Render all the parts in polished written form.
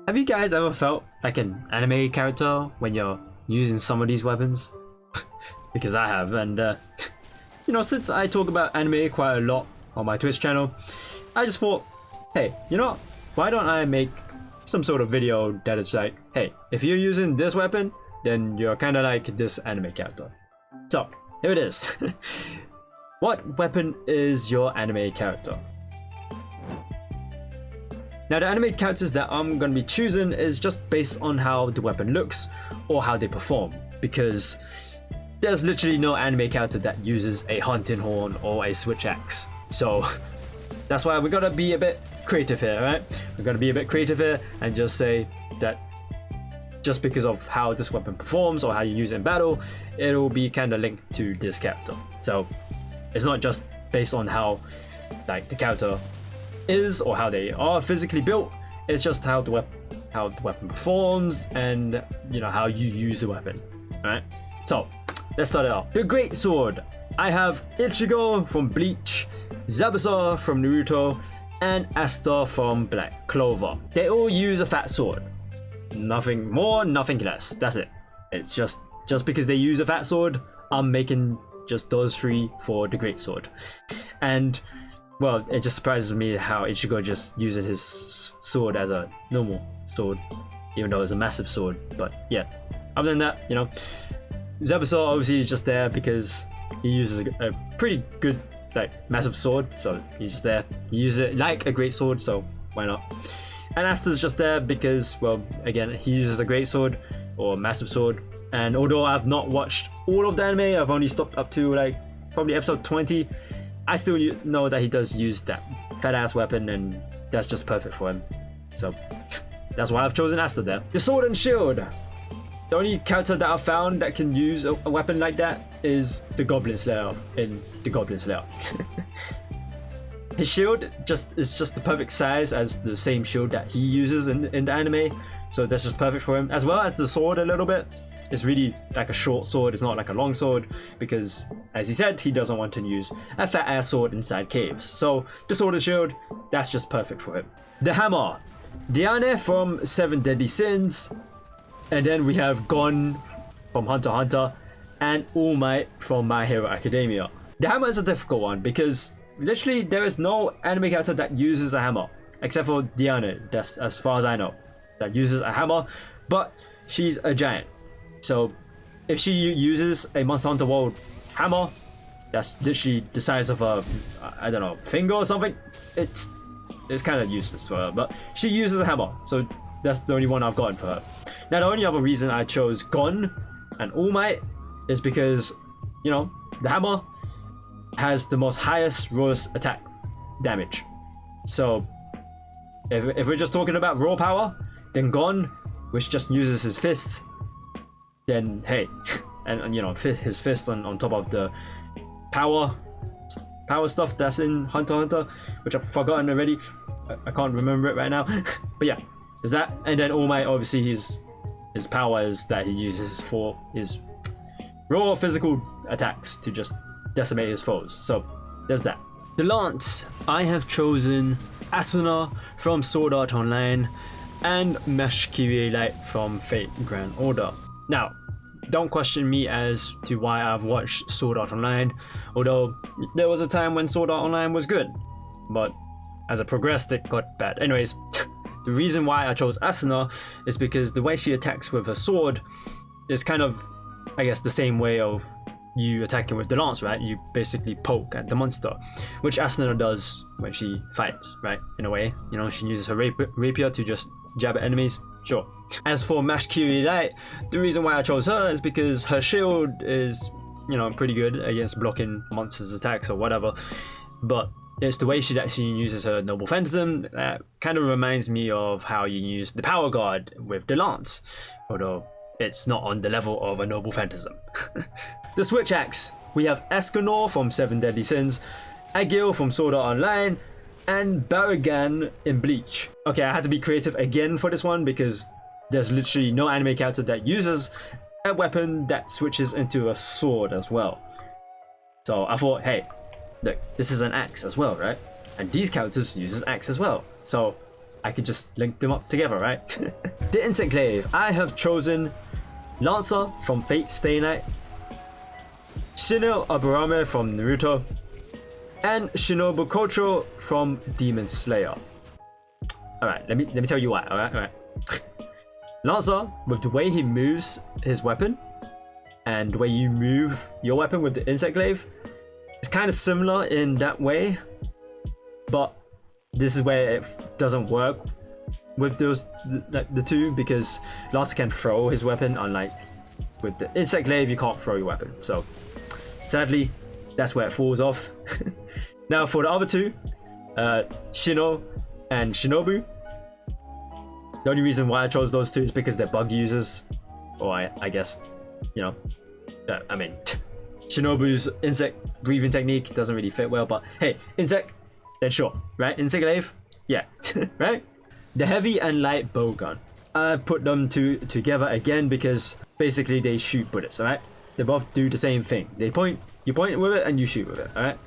Have you guys ever felt like an anime character when you're using some of these weapons? Because I have, and you know, since I talk about anime quite a lot on my Twitch channel, I just thought, hey, you know what? Why don't I make some sort of video that is like, hey, if you're using this weapon, then you're kind of like this anime character. So, here it is. What weapon is your anime character? Now, the anime characters that I'm going to be choosing is just based on how the weapon looks or how they perform, because there's literally no anime character that uses a hunting horn or a switch axe. So that's why we gotta be a bit creative here, right? We're gonna be a bit creative here and just say that just because of how this weapon performs or how you use it in battle, it'll be kind of linked to this character. So it's not just based on how like the character is or how they are physically built. It's just how the weapon performs and, you know, how you use the weapon. All right. So let's start it off. The Greatsword. I have Ichigo from Bleach, Zabuza from Naruto, and Asta from Black Clover. They all use a fat sword. Nothing more, nothing less. That's it. It's just because they use a fat sword, I'm making just those three for the Greatsword. And well, it just surprises me how Ichigo just uses his sword as a normal sword, even though it's a massive sword. But yeah, other than that, you know, Zabuza obviously is just there because he uses a pretty good, like, massive sword, so he's just there. He uses it like a great sword, so why not? And Asta's just there because, well, again, he uses a great sword or a massive sword. And although I've not watched all of the anime, I've only stopped up to like probably episode 20. I still know that he does use that fat ass weapon, and that's just perfect for him. So that's why I've chosen Asta there. The Sword and Shield. The only character that I've found that can use a weapon like that is the Goblin Slayer in the Goblin Slayer. His shield is just the perfect size as the same shield that he uses in the anime, so that's just perfect for him. As well as the sword a little bit. It's really like a short sword, it's not like a long sword, because as he said, he doesn't want to use a fat ass sword inside caves. So the Sword and Shield, that's just perfect for him. The Hammer. Diane from 7 Deadly Sins, and then we have Gon from Hunter x Hunter, and All Might from My Hero Academia. The Hammer is a difficult one because literally there is no anime character that uses a hammer, except for Diane, that's as far as I know, that uses a hammer, but she's a giant. So if she uses a Monster Hunter World hammer, that's literally the size of a, I don't know, finger or something. It's kind of useless for her, but she uses a hammer, so that's the only one I've gotten for her. Now the only other reason I chose Gon and All Might is because, you know, the hammer has the most highest rawest attack damage. So if we're just talking about raw power, then Gon, which just uses his fists, then hey, and you know, his fist on top of the power stuff that's in Hunter x Hunter, which I've forgotten already. I can't remember it right now. But yeah, there's that. And then All Might, obviously his power is that he uses for his raw physical attacks to just decimate his foes. So there's that. The Lance. I have chosen Asuna from Sword Art Online and Mesh Kyrie Light from Fate Grand Order. Now, don't question me as to why I've watched Sword Art Online, although there was a time when Sword Art Online was good, but as it progressed it got bad. Anyways, the reason why I chose Asuna is because the way she attacks with her sword is kind of, I guess, the same way of you attacking with the lance, right? You basically poke at the monster, which Asuna does when she fights, right? In a way, you know, she uses her rapier to just jab at enemies. Sure. As for Mesh Kyrie Light, the reason why I chose her is because her shield is, you know, pretty good against blocking monsters' attacks or whatever, but it's the way she uses her Noble Phantasm that kind of reminds me of how you use the Power Guard with the Lance, although it's not on the level of a Noble Phantasm. The Switch Axe. We have Escanor from 7 Deadly Sins, Agil from Sword Art Online, and Bowguns in Bleach. Okay, I had to be creative again for this one because there's literally no anime character that uses a weapon that switches into a sword as well. So I thought, hey, look, this is an axe as well, right? And these characters uses axe as well. So I could just link them up together, right? The Insect Glaive. I have chosen Lancer from Fate Stay Night, Shino Aburame from Naruto, and Shinobu Kocho from Demon Slayer. Alright, let me tell you why. Alright. Lancer, with the way he moves his weapon, and the way you move your weapon with the Insect Glaive, it's kind of similar in that way, but this is where it doesn't work with the two, because Lancer can throw his weapon, unlike with the Insect Glaive you can't throw your weapon. So sadly, that's where it falls off. Now for the other two, Shino and Shinobu, the only reason why I chose those two is because they're bug users, or I guess, you know, I mean, Shinobu's insect breathing technique doesn't really fit well, but hey, insect, then sure, right? Insect Glaive, yeah, right? The heavy and light bowgun. I put them two together again because basically they shoot bullets, alright? They both do the same thing. You point with it and you shoot with it, alright?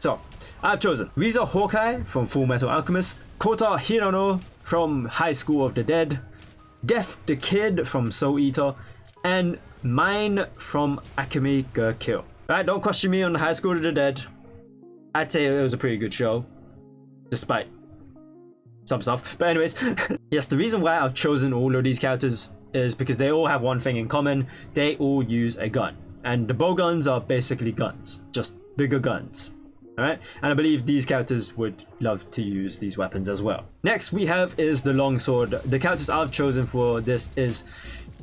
So, I've chosen Riza Hawkeye from Full Metal Alchemist, Kota Hirano from High School of the Dead, Death the Kid from Soul Eater, and Mine from Akame ga Kill. Alright, don't question me on High School of the Dead. I'd say it was a pretty good show, despite some stuff. But anyways, yes, the reason why I've chosen all of these characters is because they all have one thing in common. They all use a gun. And the bowguns are basically guns, just bigger guns. Alright, and I believe these characters would love to use these weapons as well. Next we have is the Longsword. The characters I've chosen for this is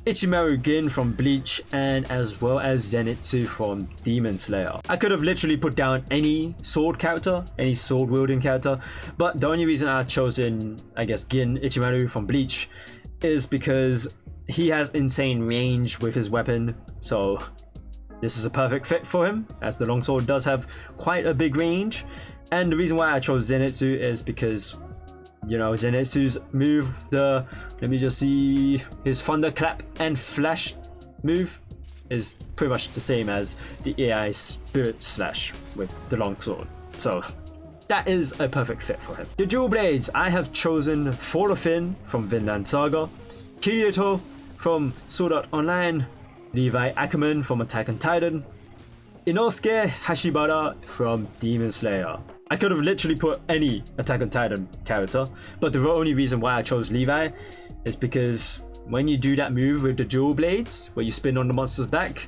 Ichimaru Gin from Bleach, and as well as Zenitsu from Demon Slayer. I could have literally put down any sword character, any sword wielding character, but the only reason I've chosen, I guess, Gin Ichimaru from Bleach is because he has insane range with his weapon, so this is a perfect fit for him, as the Longsword does have quite a big range. And the reason why I chose Zenitsu is because, you know, Zenitsu's move, let me just see, his Thunderclap and Flash move is pretty much the same as the AI Spirit Slash with the Longsword. So that is a perfect fit for him. The Dual Blades, I have chosen Thorfinn from Vinland Saga, Kirito from Sword Art Online, Levi Ackerman from Attack on Titan, Inosuke Hashibara from Demon Slayer. I could have literally put any Attack on Titan character, but the only reason why I chose Levi is because when you do that move with the dual blades, where you spin on the monster's back,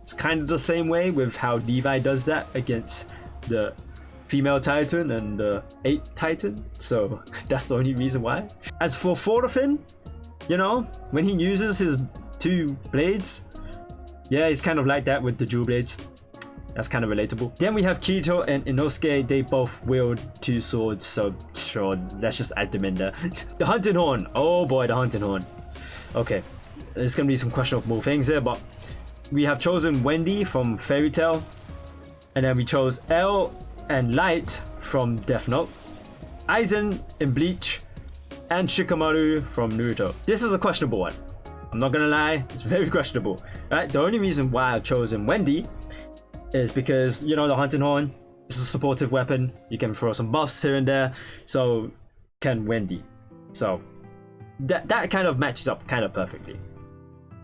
it's kind of the same way with how Levi does that against the female Titan and the 8 Titan, so that's the only reason why. As for Thorfinn, you know, when he uses his 2 blades, yeah, he's kind of like that with the dual blades. That's kind of relatable. Then we have Kirito and Inosuke. They both wield 2 swords, so sure, let's just add them in there. The Hunting Horn. Oh boy, the Hunting Horn. Okay, there's gonna be some questionable things here, but we have chosen Wendy from Fairy Tail, and then we chose L and Light from Death Note, Aizen in Bleach, and Shikamaru from Naruto. This is a questionable one. I'm not gonna lie, it's very questionable. Right? The only reason why I've chosen Wendy is because, you know, the Hunting Horn is a supportive weapon. You can throw some buffs here and there, so can Wendy. So that kind of matches up kind of perfectly.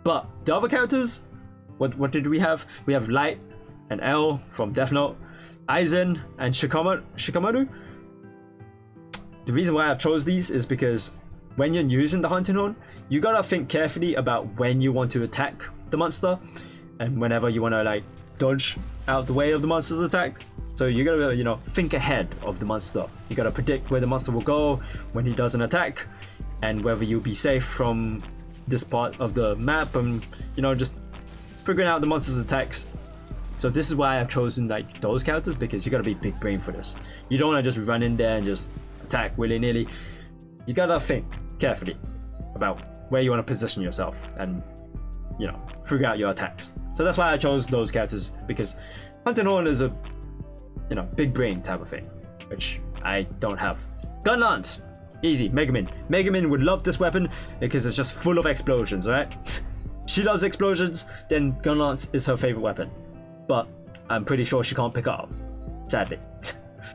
But the other characters, what did we have? We have Light and L from Death Note, Aizen and Shikamaru. The reason why I've chose these is because when you're using the Hunting Horn, you gotta think carefully about when you want to attack the monster, and whenever you wanna like dodge out the way of the monster's attack. So you gotta, you know, think ahead of the monster. You gotta predict where the monster will go when he does an attack, and whether you'll be safe from this part of the map, and, you know, just figuring out the monster's attacks. So this is why I've chosen like those characters, because you gotta be big brain for this. You don't wanna just run in there and just attack willy-nilly. You gotta think carefully about where you wanna position yourself and, you know, figure out your attacks. So that's why I chose those characters, because Hunting Horn is a, you know, big brain type of thing, which I don't have. Gunlance, easy. Megumin. Megumin would love this weapon because it's just full of explosions, right? She loves explosions, then Gunlance is her favorite weapon. But I'm pretty sure she can't pick it up, sadly.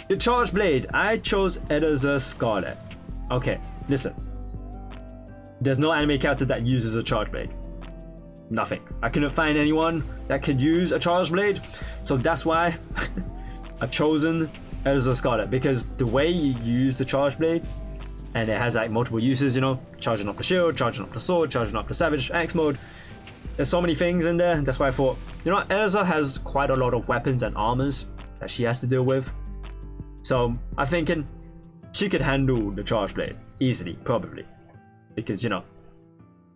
The Charge Blade, I chose Edazur Scarlet. Okay, listen. There's no anime character that uses a charge blade. Nothing. I couldn't find anyone that could use a charge blade, so that's why I've chosen Elder Scarlet, because the way you use the charge blade, and it has like multiple uses, you know, charging up the shield, charging up the sword, charging up the Savage Axe mode. There's so many things in there. That's why I thought, you know, Elsa has quite a lot of weapons and armors that she has to deal with. So I'm thinking she could handle the charge blade easily, probably, because, you know,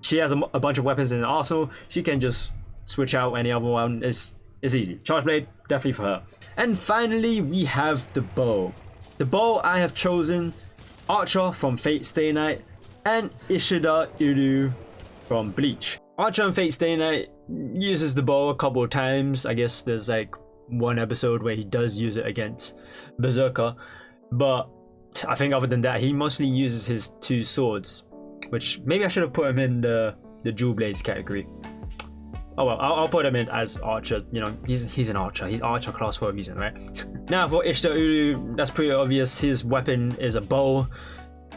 she has a bunch of weapons in an arsenal. She can just switch out any other one. It's easy. Charge blade, definitely for her. And finally, we have the bow. The bow I have chosen Archer from Fate Stay Night and Ishida Uru from Bleach. Archer and Fate Stay Night uses the bow a couple of times. I guess there's like one episode where he does use it against Berserker, but I think other than that, he mostly uses his two swords, which maybe I should have put him in the Jewel Blades category. Oh well, I'll put him in as Archer. You know, he's an Archer. He's Archer class for a reason, right? Now for Ishida Uru, that's pretty obvious. His weapon is a bow,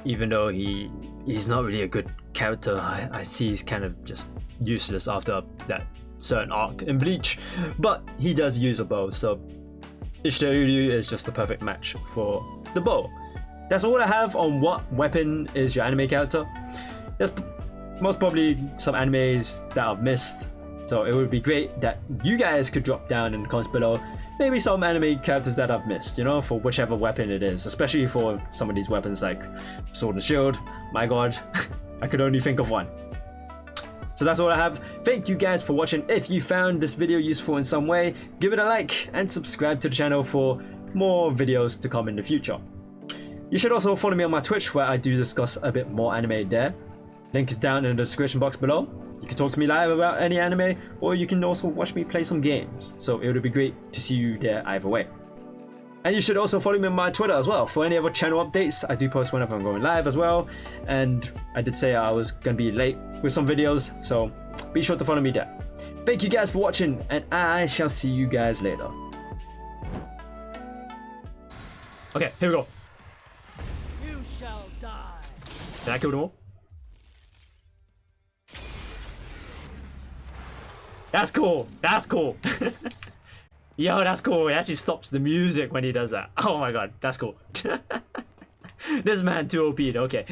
even though he's not really a good character. I see he's kind of just useless after that certain arc in Bleach, but he does use a bow, so Ishida Uru is just the perfect match for the bow. That's all I have on what weapon is your anime character. There's most probably some animes that I've missed, so it would be great that you guys could drop down in the comments below maybe some anime characters that I've missed, you know, for whichever weapon it is, especially for some of these weapons like Sword and Shield. My god, I could only think of one. So that's all I have. Thank you guys for watching. If you found this video useful in some way, give it a like and subscribe to the channel for more videos to come in the future. You should also follow me on my Twitch, where I do discuss a bit more anime there. Link is down in the description box below. You can talk to me live about any anime, or you can also watch me play some games. So it would be great to see you there either way. And you should also follow me on my Twitter as well for any other channel updates. I do post whenever I'm going live as well. And I did say I was going to be late with some videos, so be sure to follow me there. Thank you guys for watching, and I shall see you guys later. Okay, here we go. You shall die. Did I kill them all? That's cool. That's cool. Yo, that's cool. He actually stops the music when he does that. Oh my god, that's cool. This man too OP. Okay.